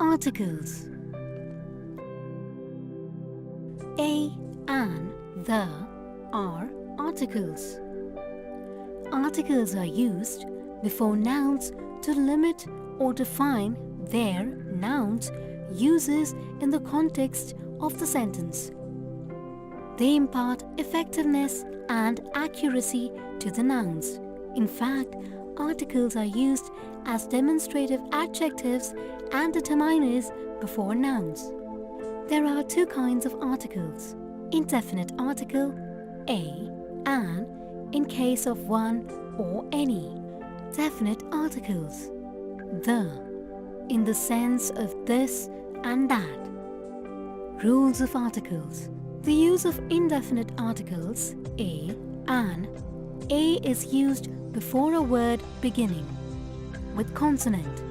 Articles. A and the are articles. Articles are used before nouns to limit or define their nouns' uses in the context of the sentence. They impart effectiveness and accuracy to the nouns. In fact, articles are used as demonstrative adjectives and determiners before nouns. There are two kinds of articles: indefinite article, a, and, in case of one or any, definite articles, the, in the sense of this and that. Rules of articles. The use of indefinite articles, a, and. A is used before a word beginning with consonant.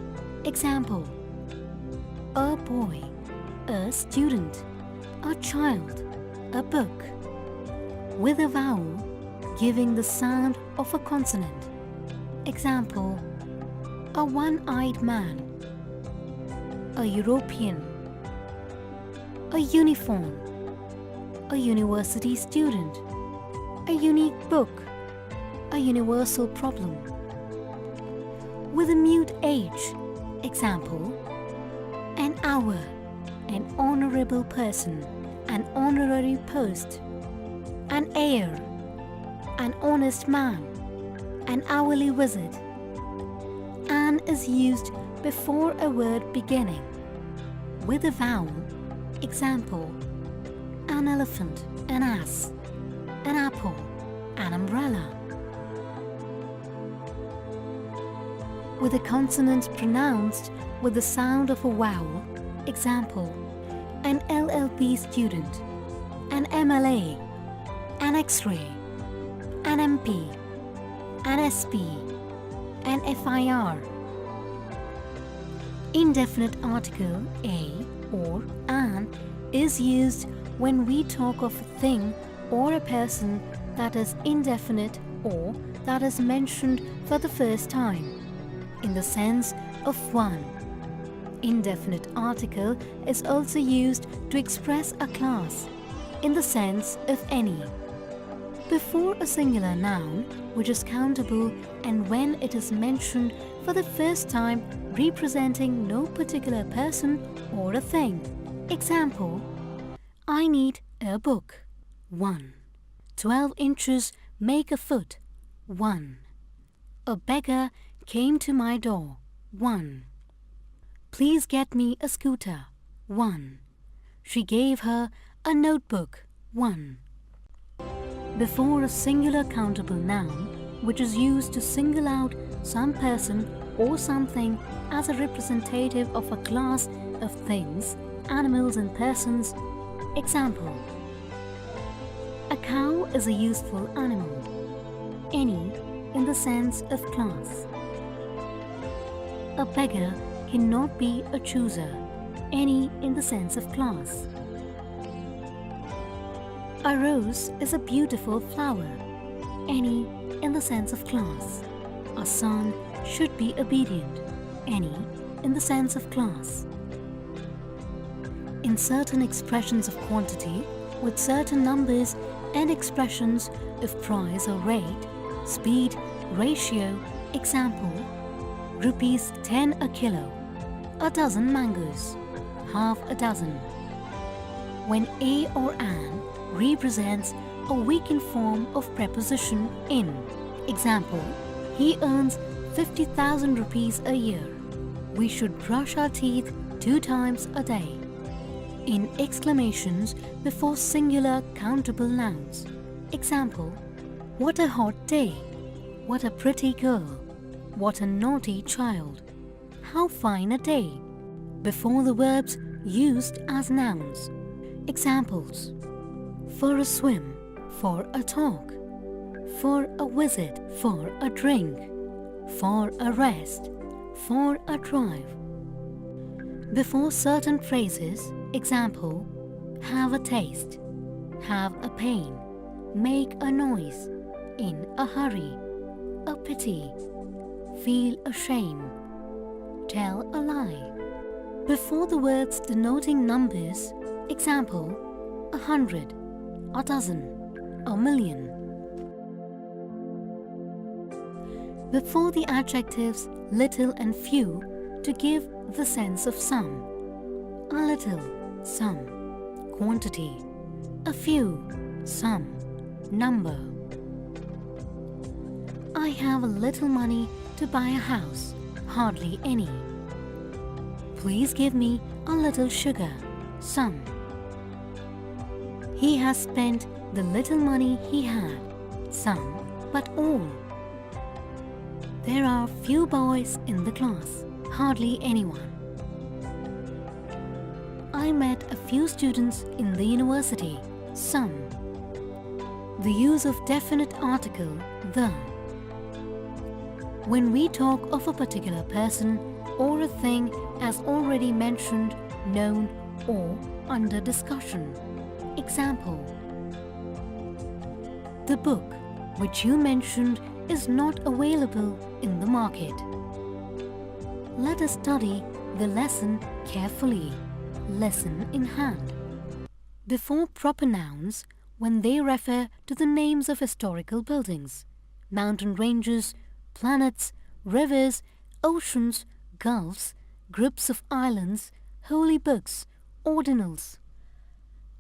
Example: a boy, a student, a child, a book. With a vowel giving the sound of a consonant. Example: a one-eyed man, a European, a uniform, a university student, a unique book, a universal problem. With a mute age. Example: an hour, an honorable person, an honorary post, an heir, an honest man, an hourly visit. An is used before a word beginning with a vowel. Example: an elephant, an ass, an apple, an umbrella. With a consonant pronounced with the sound of a vowel. Example: an LLB student, an MLA, an X-ray, an MP, an SP, an FIR. Indefinite article a or an is used when we talk of a thing or a person that is indefinite or that is mentioned for the first time, in the sense of one. Indefinite article is also used to express a class, in the sense of any. Before a singular noun which is countable and when it is mentioned for the first time representing no particular person or a thing. Example: I need a book. 1. 12 inches make a foot. 1. A beggar came to my door. 1. Please get me a scooter. 1. She gave her a notebook. 1. Before a singular countable noun, which is used to single out some person or something as a representative of a class of things, animals and persons. Example: a cow is a useful animal. Any, in the sense of class. A beggar cannot be a chooser. Any, in the sense of class. A rose is a beautiful flower. Any, in the sense of class. A son should be obedient. Any, in the sense of class. In certain expressions of quantity, with certain numbers and expressions of price or rate, speed, ratio. Example: rupees 10 a kilo, a dozen mangoes, half a dozen. When a or an represents a weakened form of preposition in. Example: he earns 50,000 rupees a year. We should brush our teeth 2 times a day. In exclamations before singular countable nouns. Example: what a hot day! What a pretty girl! What a naughty child! How fine a day! Before the verbs used as nouns. Examples: for a swim, for a talk, for a visit, for a drink, for a rest, for a drive. Before certain phrases. Example: have a taste, have a pain, make a noise, in a hurry, a pity, feel ashamed, tell a lie. Before the words denoting numbers, example, 100, a dozen, a million. Before the adjectives little and few to give the sense of some. A little, some. Quantity. A few, some. Number. I have a little money to buy a house, hardly any. Please give me a little sugar, some. He has spent the little money he had, some, but all. There are few boys in the class, hardly anyone. I met a few students in the university, some. The use of definite article, the. When we talk of a particular person or a thing as already mentioned, known, or under discussion. Example: the book which you mentioned is not available in the market. Let us study the lesson carefully. Lesson in hand. Before proper nouns, when they refer to the names of historical buildings, mountain ranges, planets, rivers, oceans, gulfs, groups of islands, holy books, ordinals.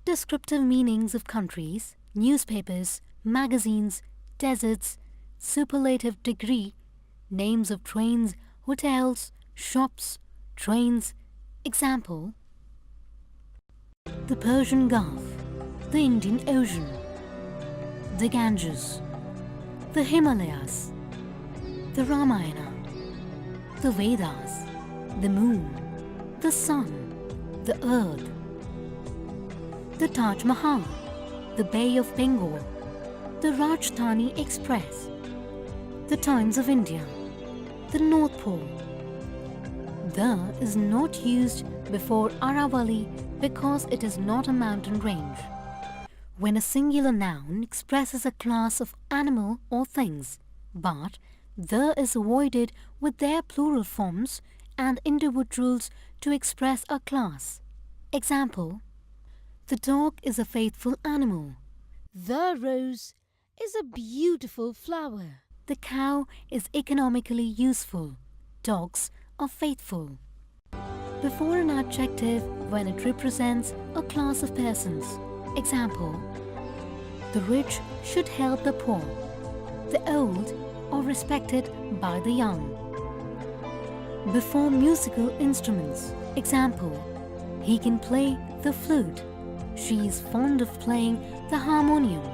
Descriptive meanings of countries, newspapers, magazines, deserts, superlative degree, names of trains, hotels, shops, trains. Example: the Persian Gulf, the Indian Ocean, the Ganges, the Himalayas, the Ramayana, the Vedas, the moon, the sun, the earth, the Taj Mahal, the Bay of Bengal, the Rajdhani Express, the Times of India, the North Pole. The is not used before Aravalli because it is not a mountain range. When a singular noun expresses a class of animal or things, but the is avoided with their plural forms and individuals to express a class. Example: the dog is a faithful animal. The rose is a beautiful flower. The cow is economically useful. Dogs are faithful. Before an adjective when it represents a class of persons. Example: the rich should help the poor. The old are respected by the young. Before musical instruments. Example: he can play the flute. She is fond of playing the harmonium.